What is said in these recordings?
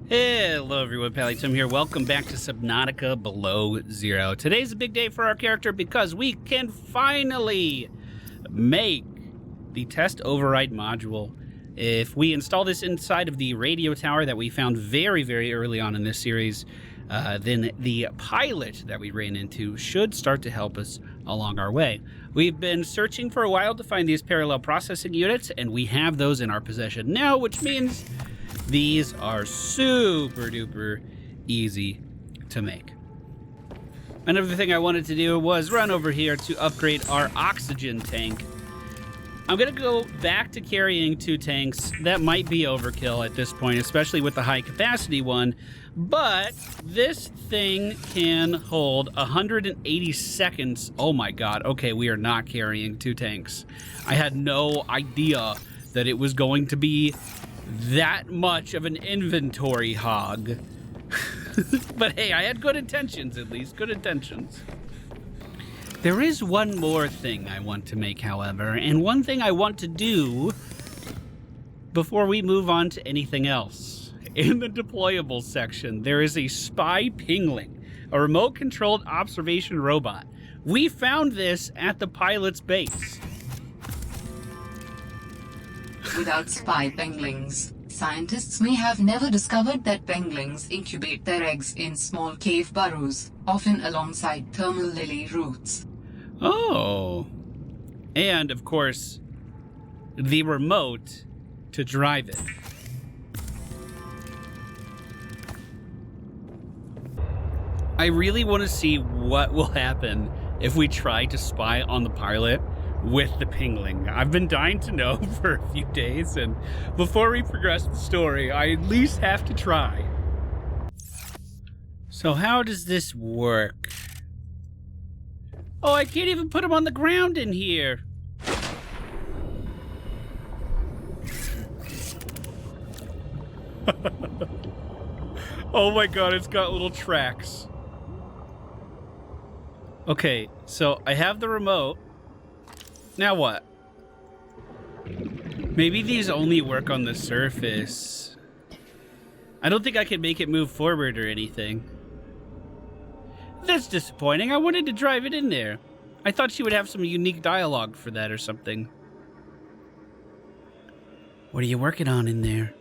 Hello everyone, MFPallytime here. Welcome back to Subnautica Below Zero. Today's a big day for our character because we can finally make the test override module. If we install this inside of the radio tower that we found very early on in this series, then the pilot that we ran into should start to help us along our way. We've been searching for a while to find these parallel processing units, and we have those in our possession now, which means these are super duper easy to make. Another thing I wanted to do was run over here to upgrade our oxygen tank. I'm gonna go back to carrying 2 tanks. That might be overkill at this point, especially with the high capacity one, but this thing can hold 180 seconds. Oh my God, okay, we are not carrying 2 tanks. I had no idea that it was going to be that much of an inventory hog. But hey, I had good intentions, at least. Good intentions. There is one more thing I want to make, however, and one thing I want to do before we move on to anything else. In the deployable section, there is a spy pingling, a remote-controlled observation robot. We found this at the pilot's base. Without spy penguins, scientists may have never discovered that penguins incubate their eggs in small cave burrows, often alongside thermal lily roots. Oh. And, of course, the remote to drive it. I really want to see what will happen if we try to spy on the pilot with the pingling. I've been dying to know for a few days, and before we progress the story, I at least have to try. So how does this work? Oh, I can't even put him on the ground in here. Oh my God, it's got little tracks. Okay, so I have the remote. Now what? Maybe these only work on the surface. I don't think I can make it move forward or anything. That's disappointing. I wanted to drive it in there. I thought she would have some unique dialogue for that or something. What are you working on in there?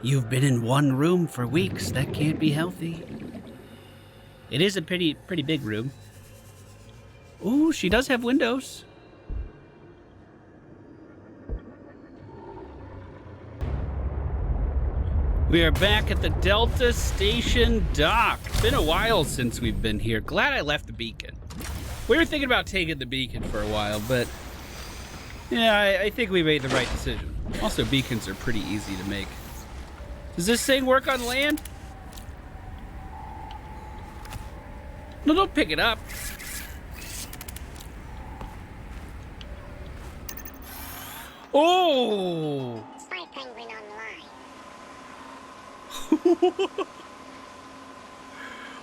You've been in one room for weeks. That can't be healthy. It is a pretty big room. Ooh, she does have windows. We are back at the Delta Station dock. It's been a while since we've been here. Glad I left the beacon. We were thinking about taking the beacon for a while, but yeah, I think we made the right decision. Also, beacons are pretty easy to make. Does this thing work on land? No, don't pick it up. Oh! Spy penguin online.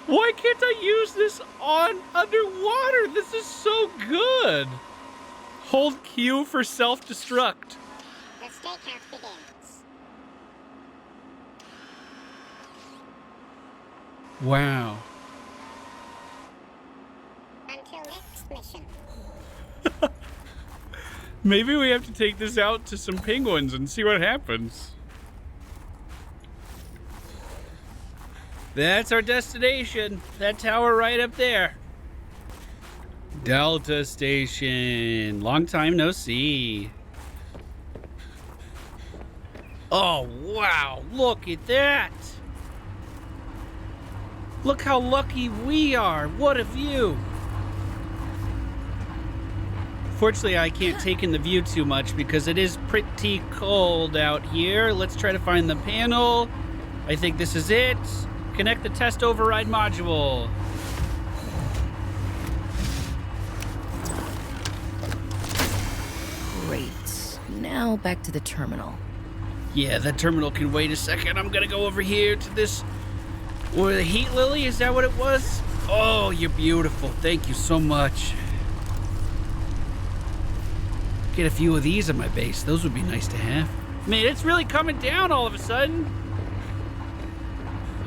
Why can't I use this on underwater? This is so good. Hold Q for self-destruct. The stakeout begins. Wow. Until next mission. Maybe we have to take this out to some penguins and see what happens. That's our destination. That tower right up there. Delta Station. Long time no see. Oh, wow. Look at that. Look how lucky we are. What a view. Fortunately, I can't take in the view too much because it is pretty cold out here. Let's try to find the panel. I think this is it. Connect the test override module. Great. Now back to the terminal. Yeah, the terminal can wait a second. I'm gonna go over here to this, or the heat lily, is that what it was? Oh, you're beautiful. Thank you so much. Get a few of these on my base. Those would be nice to have. Man, it's really coming down all of a sudden.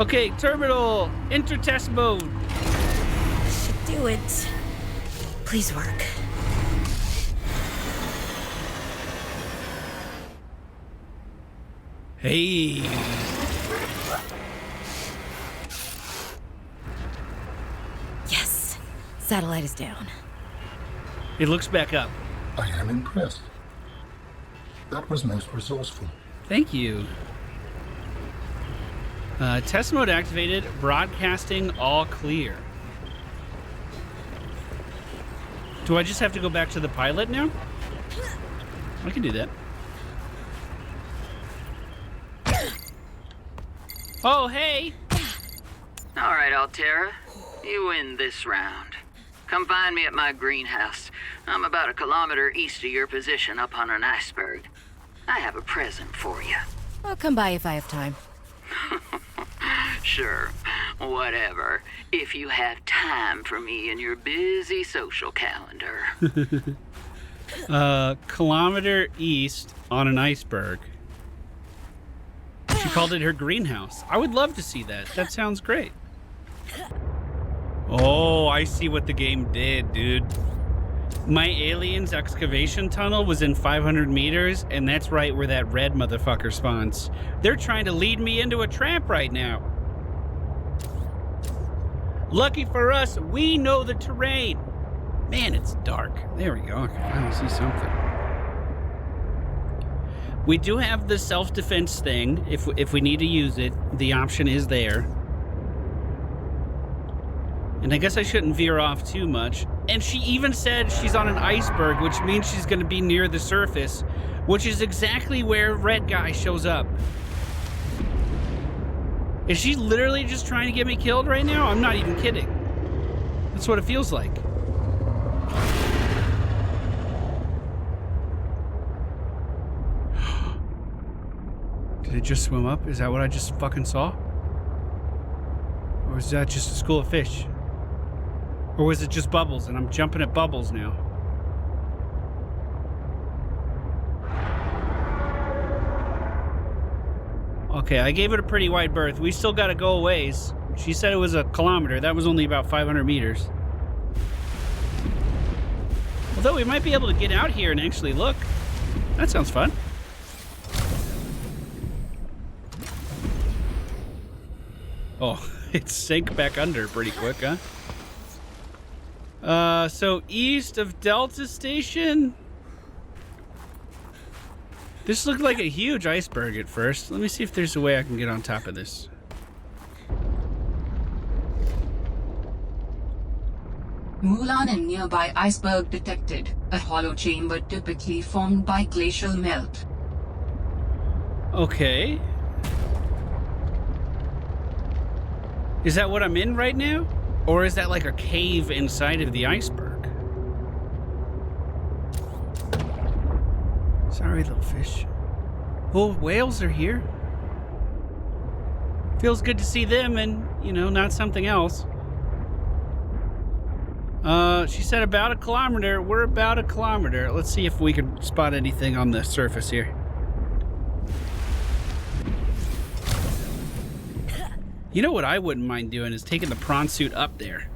Okay, terminal, enter test mode. Should do it. Please work. Hey. Yes. Satellite is down. It looks back up. I am impressed. That was most resourceful. Thank you. Test mode activated. Broadcasting all clear. Do I just have to go back to the pilot now? I can do that. Oh, hey! All right, Altera. You win this round. Come find me at my greenhouse. I'm about 1 kilometer east of your position up on an iceberg. I have a present for you. I'll come by if I have time. Sure, whatever. If you have time for me in your busy social calendar. Kilometer east on an iceberg. She called it her greenhouse. I would love to see that. That sounds great. Oh, I see what the game did, dude. My alien's excavation tunnel was in 500 meters, and that's right where that red motherfucker spawns. They're trying to lead me into a trap right now. Lucky for us, we know the terrain. Man, it's dark. There we go. I can finally see something. We do have the self-defense thing. If we need to use it, the option is there. And I guess I shouldn't veer off too much. And she even said she's on an iceberg, which means she's going to be near the surface, which is exactly where Red Guy shows up. Is she literally just trying to get me killed right now? I'm not even kidding. That's what it feels like. Did it just swim up? Is that what I just fucking saw? Or is that just a school of fish? Or was it just bubbles and I'm jumping at bubbles now? Okay, I gave it a pretty wide berth. We still gotta go a ways. She said it was 1 kilometer. That was only about 500 meters. Although we might be able to get out here and actually look. That sounds fun. Oh, it sank back under pretty quick, huh? So east of Delta Station. This looked like a huge iceberg at first. Let me see if there's a way I can get on top of this. Mulan and nearby iceberg detected. A hollow chamber typically formed by glacial melt. Okay. Is that what I'm in right now? Or is that like a cave inside of the iceberg? Sorry, little fish. Oh, whales are here. Feels good to see them and, you know, not something else. She said about 1 kilometer. We're about 1 kilometer. Let's see if we can spot anything on the surface here. You know what I wouldn't mind doing is taking the prawn suit up there.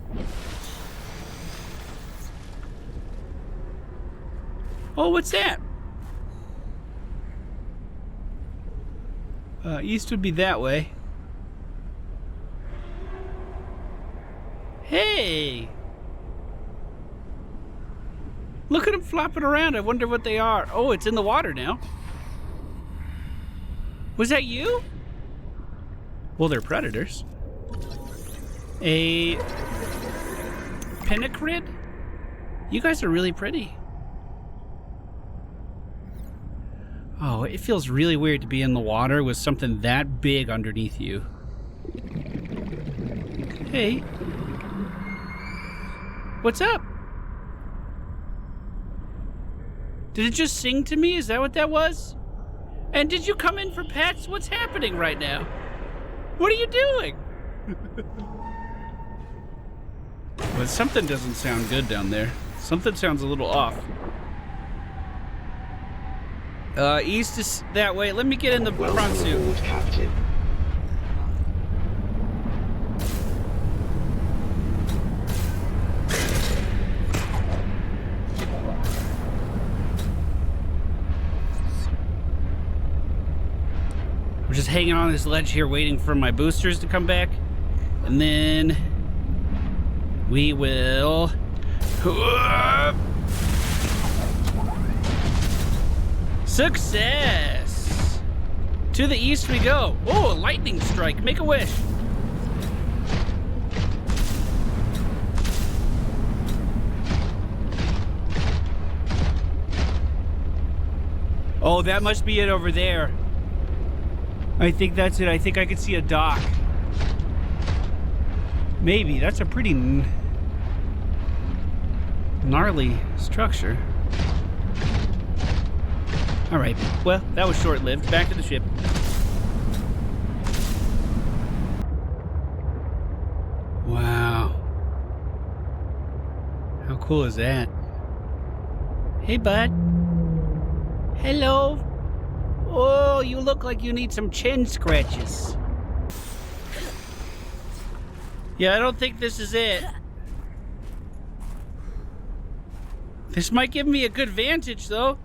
Oh, what's that? East would be that way. Hey! Look at them flopping around. I wonder what they are. Oh, it's in the water now. Was that you? Well, they're predators. A pinnacrid? You guys are really pretty. Oh, it feels really weird to be in the water with something that big underneath you. Hey. What's up? Did it just sing to me? Is that what that was? And did you come in for pets? What's happening right now? What are you doing? Well, something doesn't sound good down there. Something sounds a little off. East is that way. Let me get in the front suit. Captain. hanging on this ledge here waiting for my boosters to come back. And then we will... Success! To the east we go. Oh, a lightning strike. Make a wish. Oh, that must be it over there. I think that's it. I think I could see a dock. Maybe. That's a pretty gnarly structure. All right. Well, that was short-lived. Back to the ship. Wow. How cool is that? Hey, bud. Hello. Oh, you look like you need some chin scratches. Yeah, I don't think this is it. This might give me a good vantage, though.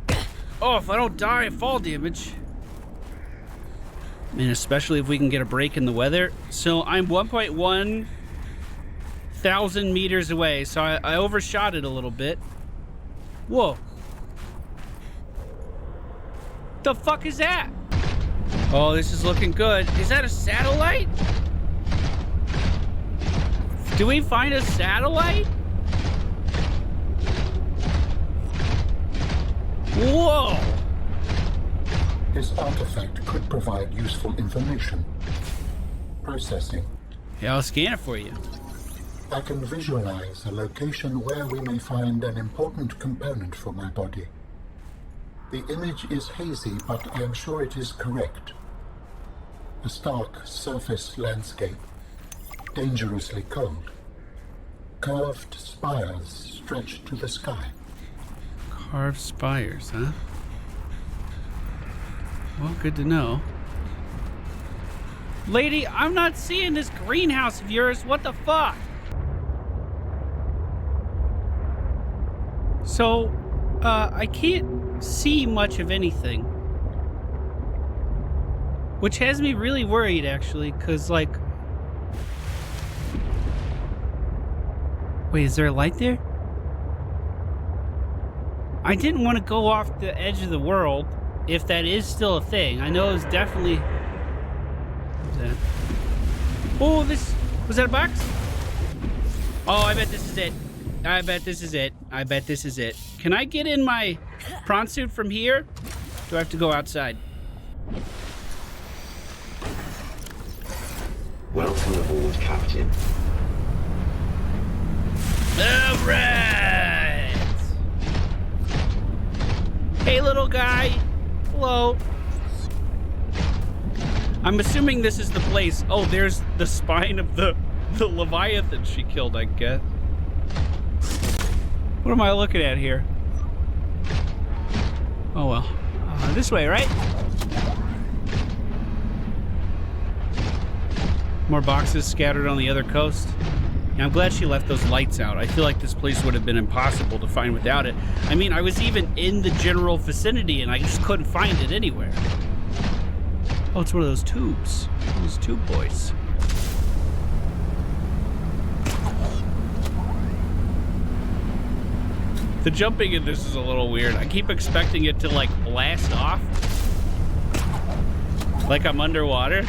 Oh, if I don't die of fall damage. And especially if we can get a break in the weather. So I'm 1.1 thousand meters away, so I overshot it a little bit. Whoa. The fuck is that? Oh, this is looking good. Is that a satellite? Do we find a satellite? Whoa! This artifact could provide useful information. Processing. Yeah, I'll scan it for you. I can visualize a location where we may find an important component for my body. The image is hazy, but I am sure it is correct. A stark surface landscape, dangerously cold. Curved spires stretch to the sky. Carved spires, huh? Well, good to know. Lady, I'm not seeing this greenhouse of yours. What the fuck? So, I can't see much of anything. Which has me really worried, actually, because, like... Wait, is there a light there? I didn't want to go off the edge of the world, if that is still a thing. I know it was definitely... What was that? Oh, this... Was that a box? Oh, I bet this is it. I bet this is it. I bet this is it. Can I get in my prawn suit from here? Do I have to go outside? Welcome aboard, Captain. All right. Hey, little guy. Hello. I'm assuming this is the place. Oh, there's the spine of the Leviathan she killed, I guess. What am I looking at here? Oh, well. This way, right? More boxes scattered on the other coast. Yeah, I'm glad she left those lights out. I feel like this place would have been impossible to find without it. I mean, I was even in the general vicinity and I just couldn't find it anywhere. Oh, it's one of those tubes. Those tube boys. The jumping in this is a little weird. I keep expecting it to, like, blast off. Like I'm underwater.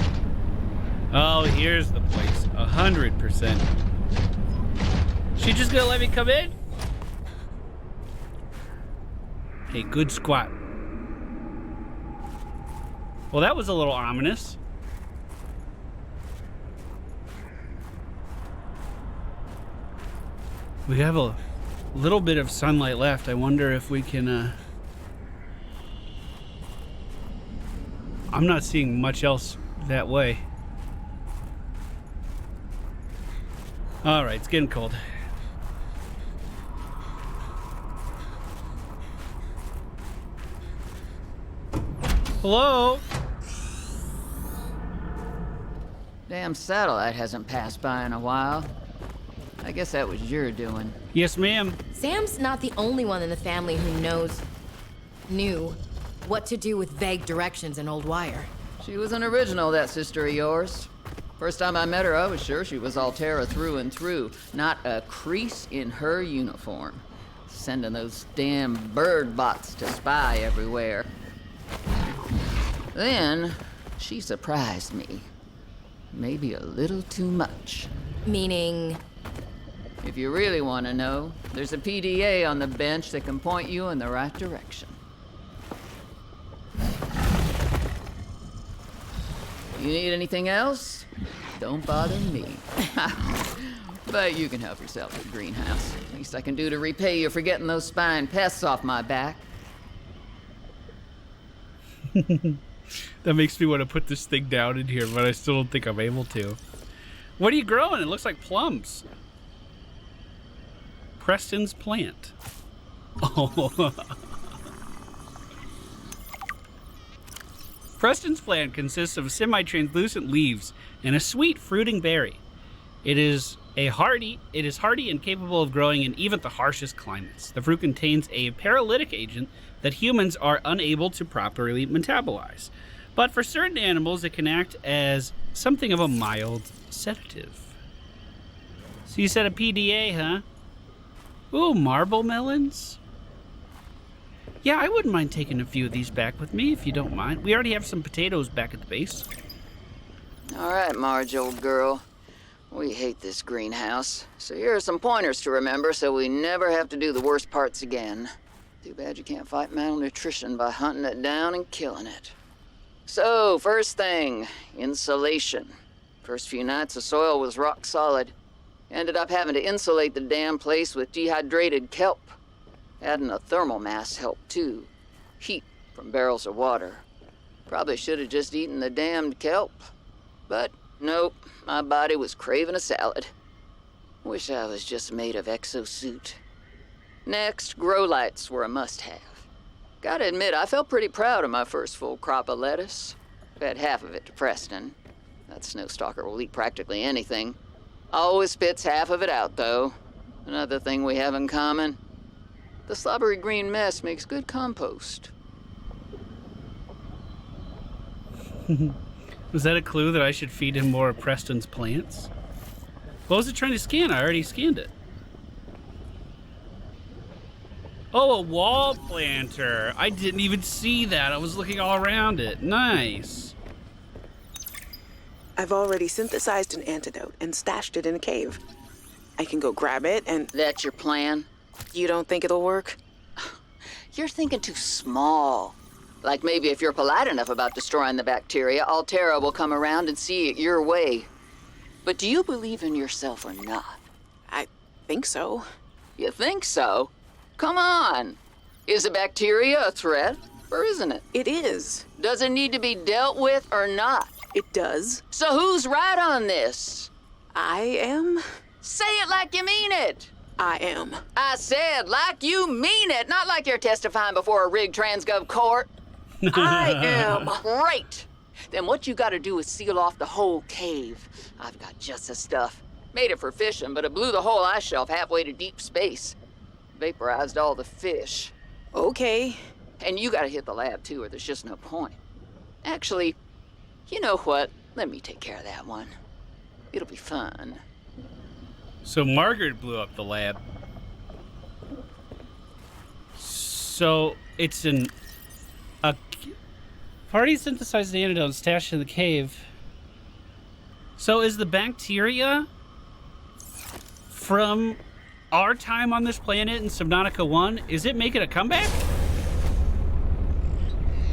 Oh, here's the place. 100%. She just gonna let me come in? Hey, good squat. Well, that was a little ominous. We have a little bit of sunlight left. I wonder if we can, I'm not seeing much else that way. All right, it's getting cold. Hello? Damn satellite hasn't passed by in a while. I guess that was your doing. Yes, ma'am. Sam's not the only one in the family who knew what to do with vague directions in old wire. She was an original, that sister of yours. First time I met her, I was sure she was Altera through and through. Not a crease in her uniform. Sending those damn bird bots to spy everywhere. Then, she surprised me. Maybe a little too much. Meaning? If you really want to know, there's a PDA on the bench that can point you in the right direction. You need anything else? Don't bother me. But you can help yourself to the greenhouse. Least I can do to repay you for getting those spine pests off my back. That makes me want to put this thing down in here, but I still don't think I'm able to. What are you growing? It looks like plums. Preston's plant. Oh. Preston's plant consists of semi-translucent leaves and a sweet fruiting berry. It is hardy and capable of growing in even the harshest climates. The fruit contains a paralytic agent that humans are unable to properly metabolize. But for certain animals, it can act as something of a mild sedative. So you said a PDA, huh? Ooh, marble melons? Yeah, I wouldn't mind taking a few of these back with me, if you don't mind. We already have some potatoes back at the base. All right, Marge, old girl. We hate this greenhouse. So here are some pointers to remember so we never have to do the worst parts again. Too bad you can't fight malnutrition by hunting it down and killing it. So, first thing, insulation. First few nights, the soil was rock solid. Ended up having to insulate the damn place with dehydrated kelp. Adding a thermal mass helped too. Heat from barrels of water. Probably should have just eaten the damned kelp. But nope, my body was craving a salad. Wish I was just made of exosuit. Next, grow lights were a must-have. Gotta admit, I felt pretty proud of my first full crop of lettuce. Fed half of it to Preston. That snowstalker will eat practically anything. Always spits half of it out, though. Another thing we have in common. The slobbery green mess makes good compost. Was that a clue that I should feed him more of Preston's plants? What was it trying to scan? I already scanned it. Oh, a wall planter. I didn't even see that. I was looking all around it. Nice. I've already synthesized an antidote and stashed it in a cave. I can go grab it and... That's your plan? You don't think it'll work? You're thinking too small. Like maybe if you're polite enough about destroying the bacteria, Altera will come around and see it your way. But do you believe in yourself or not? I think so. You think so? Come on. Is the bacteria a threat, or isn't it? It is. Does it need to be dealt with or not? It does. So who's right on this? I am. Say it like you mean it. I am. I said like you mean it, not like you're testifying before a rigged transgov court. I am. Great. Then what you gotta do is seal off the whole cave. I've got just the stuff. Made it for fishing, but it blew the whole ice shelf halfway to deep space. Vaporized all the fish. Okay. And you gotta hit the lab too, or there's just no point. Actually, you know what? Let me take care of that one. It'll be fun. So Margaret blew up the lab. So it's a party synthesized the antidote stashed in the cave. So is the bacteria from our time on this planet in Subnautica 1, is it making a comeback?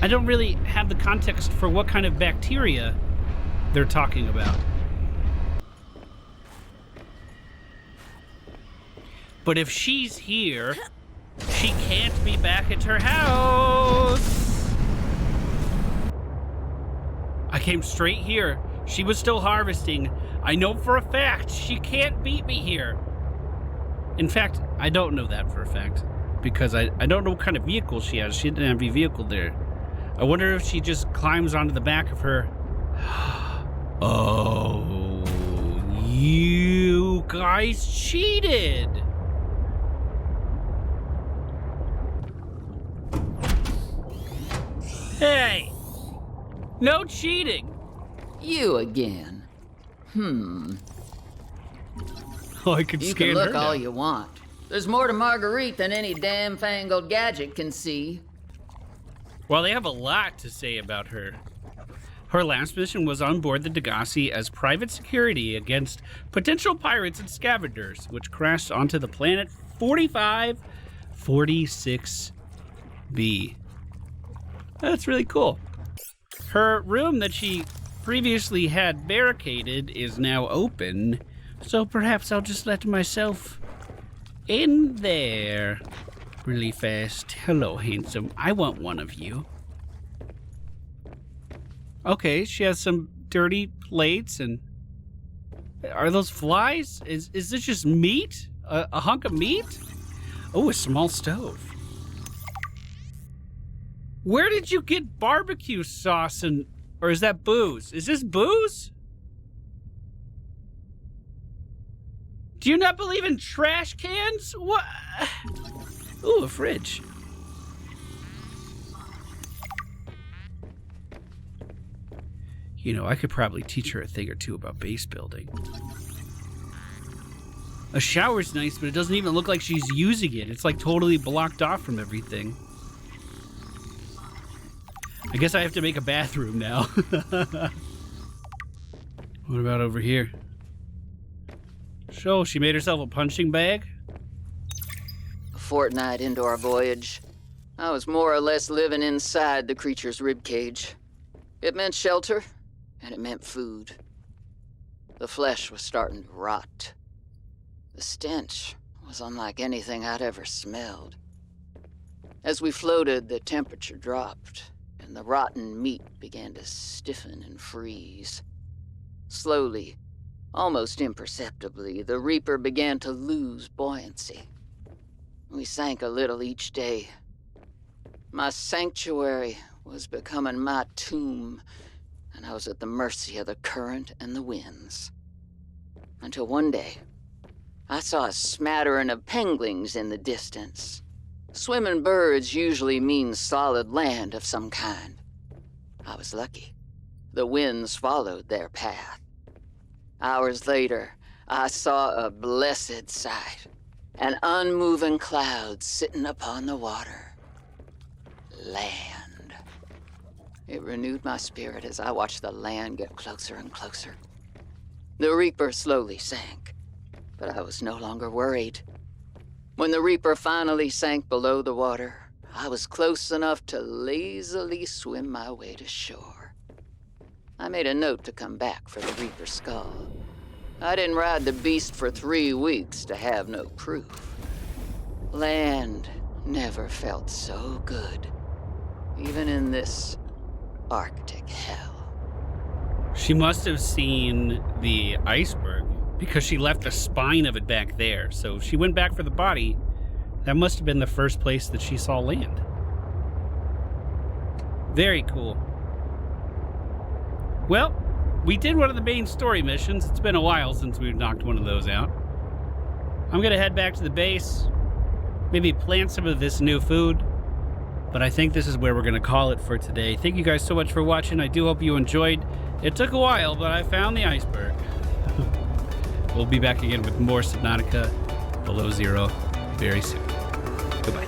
I don't really have the context for what kind of bacteria they're talking about. But if she's here, she can't be back at her house. I came straight here. She was still harvesting. I know for a fact she can't beat me here. In fact, I don't know that for a fact because I don't know what kind of vehicle she has. She didn't have a vehicle there. I wonder if she just climbs onto the back of her. Oh, you guys cheated. Hey, No cheating. You again. Oh, I could You scan can look her all now. you want. There's more to Marguerite than any damn fangled gadget can see. Well, they have a lot to say about her. Her last mission was on board the Degassi as private security against potential pirates and scavengers, which crashed onto the planet 4546b. That's really cool. Her room that she previously had barricaded is now open, so perhaps I'll just let myself in there really fast. Hello, handsome. I want one of you. Okay, she has some dirty plates and... Are those flies? Is this just meat? A hunk of meat? Oh, a small stove. Where did you get barbecue sauce and... Or is that booze? Is this booze? Do you not believe in trash cans? What? Ooh, a fridge. You know, I could probably teach her a thing or two about base building. A shower's nice, but it doesn't even look like she's using it. It's like totally blocked off from everything. I guess I have to make a bathroom now. What about over here? So, she made herself a punching bag? A fortnight into our voyage, I was more or less living inside the creature's ribcage. It meant shelter, and it meant food. The flesh was starting to rot. The stench was unlike anything I'd ever smelled. As we floated, the temperature dropped, and the rotten meat began to stiffen and freeze. Slowly, almost imperceptibly, the Reaper began to lose buoyancy. We sank a little each day. My sanctuary was becoming my tomb, and I was at the mercy of the current and the winds. Until one day, I saw a smattering of penguins in the distance. Swimming birds usually mean solid land of some kind. I was lucky. The winds followed their path. Hours later, I saw a blessed sight. An unmoving cloud sitting upon the water. Land. It renewed my spirit as I watched the land get closer and closer. The Reaper slowly sank, but I was no longer worried. When the Reaper finally sank below the water, I was close enough to lazily swim my way to shore. I made a note to come back for the Reaper's skull. I didn't ride the beast for 3 weeks to have no proof. Land never felt so good, even in this Arctic hell. She must have seen the iceberg because she left the spine of it back there. So if she went back for the body, that must have been the first place that she saw land. Very cool. Well, we did one of the main story missions. It's been a while since we've knocked one of those out. I'm going to head back to the base, maybe plant some of this new food, but I think this is where we're going to call it for today. Thank you guys so much for watching. I do hope you enjoyed. It took a while, but I found the iceberg. We'll be back again with more Subnautica Below Zero very soon. Goodbye.